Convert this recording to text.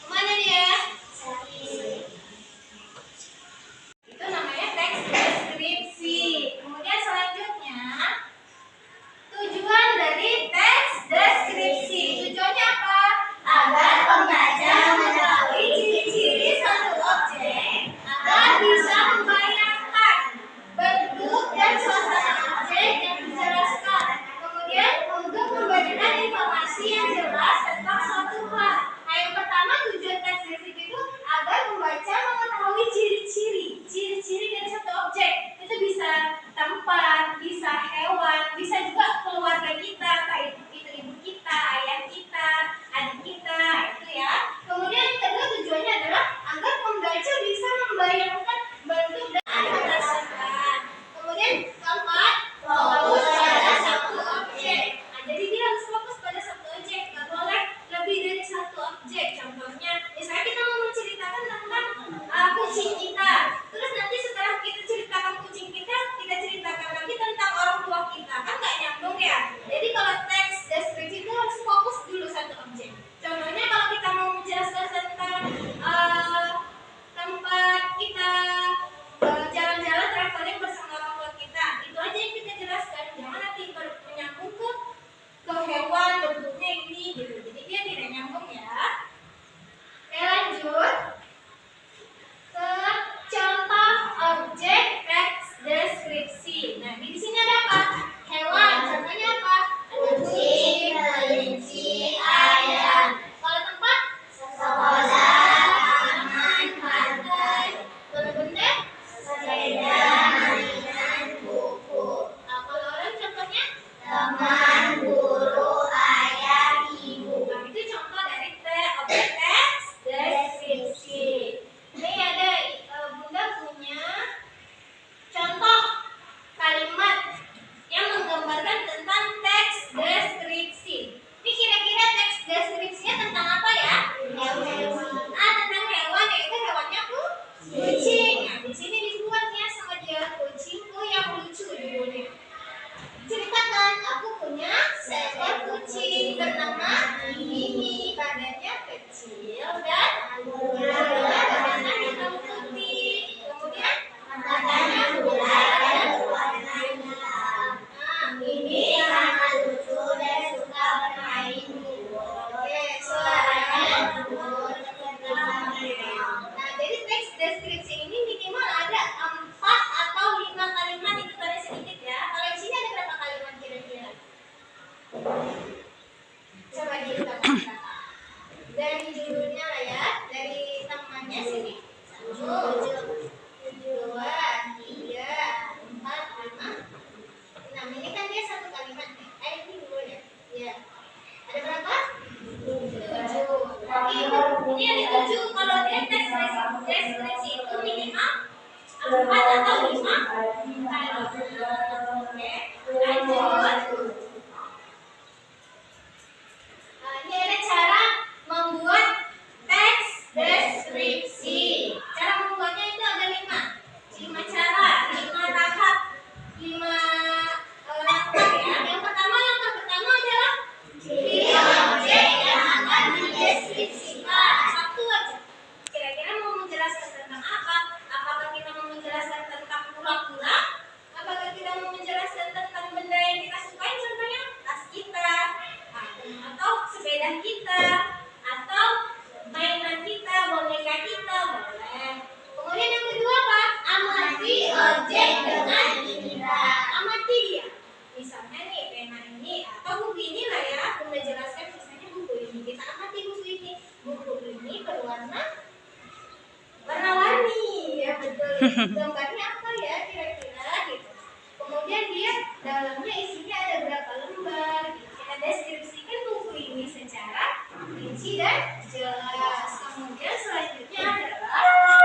Kemana dia? Itu namanya teks deskripsi. Kemudian selanjutnya, tujuan dari teks deskripsi. Tujuannya apa? Agar pembaca mengetahui ciri-ciri suatu objek agar bisa membayangkan bentuk dan suasana objek yang dijelaskan. Kemudian untuk memberikan informasi yang jelas tentang suatu hal. Nah, yang pertama tujuan teks deskripsi itu agar pembaca mengetahui ciri-ciri dari satu objek. Itu bisa tempat, bisa hewan, bisa juga keluarga kita, kayak itu ibu kita, ayah kita, adik kita, itu ya. Kemudian yang kedua tujuannya adalah agar pembaca bisa membayangkan bentuk dan merasakan. Kemudian keempat, fokus pada satu objek. Nah, jadi dia harus fokus pada satu objek, nggak boleh lebih dari satu objek. Contohnya, misalnya kita mau menceritakan tentang kucing kita. Terus nanti setelah kita ceritakan kucing kita ceritakan lagi tentang orang tua kita, kan nggak nyambung ya. Jadi kalau teks deskripsi itu harus fokus dulu satu objek. Contohnya kalau kita mau menjelaskan tentang tempat kita jalan-jalan traveling bersama orang tua kita, itu aja yang kita jelaskan. Jangan nanti menyambung ke hewan bentuknya ini gitu. Jadi dia tidak nyambung ya. Oke, lanjut ke contoh objek teks deskripsi. Nah, di sini ada apa? Hewan. Contohnya apa? Ada kucing, kelinci, ayam. Kalau tempat? Sekolah, taman, pantai. Kalau benda? Sepeda, mainan, buku. Nah, kalau orang contohnya? Teman, guru, ayah, ibu. Nah, itu contoh dari objek teks deskripsi. Ini ada Bunda punya contoh kalimat yang menggambarkan tentang teks deskripsi. Ini kira-kira teks deskripsinya tentang apa ya? Tentang hewan, yaitu hewannya kucing. Nah, di sini dibuatnya sama dia, kucingku yang lucu judulnya. Ceritakan, aku punya gambarnya apa ya kira-kira gitu. Kemudian dia dalamnya isinya ada berapa lembar gitu. Kita deskripsikan buku ini secara rinci dan jelas. Kemudian selanjutnya adalah